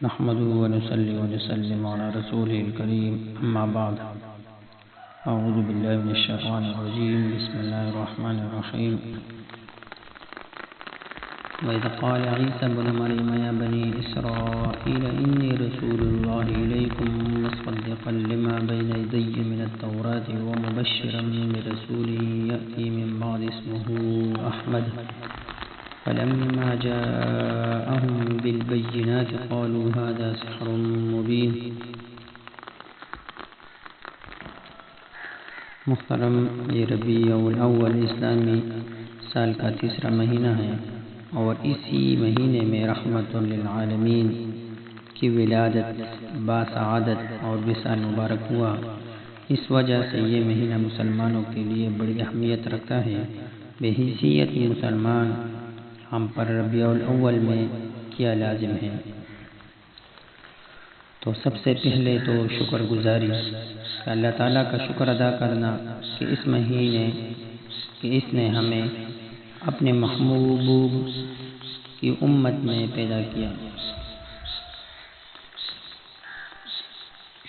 نحمده ونصلي ونسلم على رسوله الكريم أما بعد أعوذ بالله من الشيطان الرجيم بسم الله الرحمن الرحيم وإذ قال عيسى بن مريم يا بني إسرائيل إني رسول الله إليكم مصدقا لما بين يدي من التوراة ومبشرا برسول يأتي من بعد اسمه أحمد فلما جاءهم بالبينات قالوا هذا سحر مبين۔ محترم، یہ ربیع الاول اسلامی سال کا تیسرا مہینہ ہے اور اسی مہینے میں رحمت للعالمین کی ولادت باسعادت اور وصال مبارک ہوا۔ اس وجہ سے یہ مہینہ مسلمانوں کے لیے بڑی اہمیت رکھتا ہے۔ بحیثیت مسلمان ہم پر ربیع الاول میں کیا لازم ہے؟ تو سب سے پہلے تو شکر گزاری کہ اللہ تعالیٰ کا شکر ادا کرنا کہ اس مہینے کہ اس نے ہمیں اپنے محبوب کی امت میں پیدا کیا۔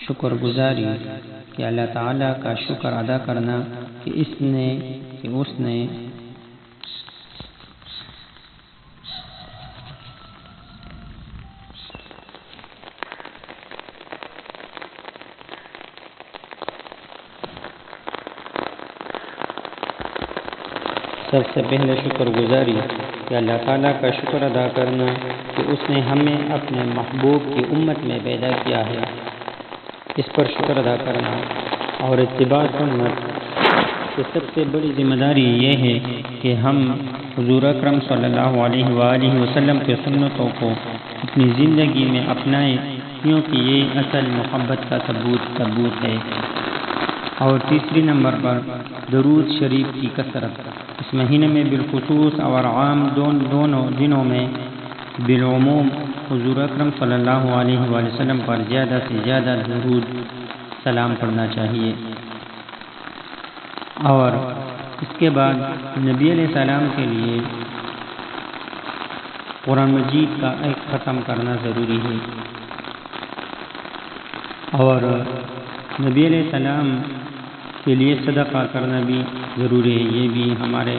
شکر گزاری کہ اللہ تعالیٰ کا شکر ادا کرنا کہ اس نے سب سے پہلے شکر گزاری کہ اللہ تعالیٰ کا شکر ادا کرنا کہ اس نے ہمیں اپنے محبوب کی امت میں پیدا کیا ہے۔ اس پر شکر ادا کرنا اور اتباع سنت کی سب سے بڑی ذمہ داری یہ ہے کہ ہم حضور اکرم صلی اللہ علیہ وآلہ وسلم کے سنتوں کو اپنی زندگی میں اپنائیں، کیونکہ یہ اصل محبت کا ثبوت ہے۔ اور تیسری نمبر پر درود شریف کی کثرت۔ اس مہینے میں بالخصوص اور عام دونوں دنوں میں بالعموم حضور اکرم صلی اللہ علیہ وآلہ وسلم پر زیادہ سے زیادہ درود سلام پڑھنا چاہیے۔ اور اس کے بعد نبی علیہ السلام کے لیے قرآن مجید کا ایک ختم کرنا ضروری ہے۔ اور نبی علیہ السلام کے لیے صدقہ کرنا بھی ضروری ہے۔ یہ بھی ہمارے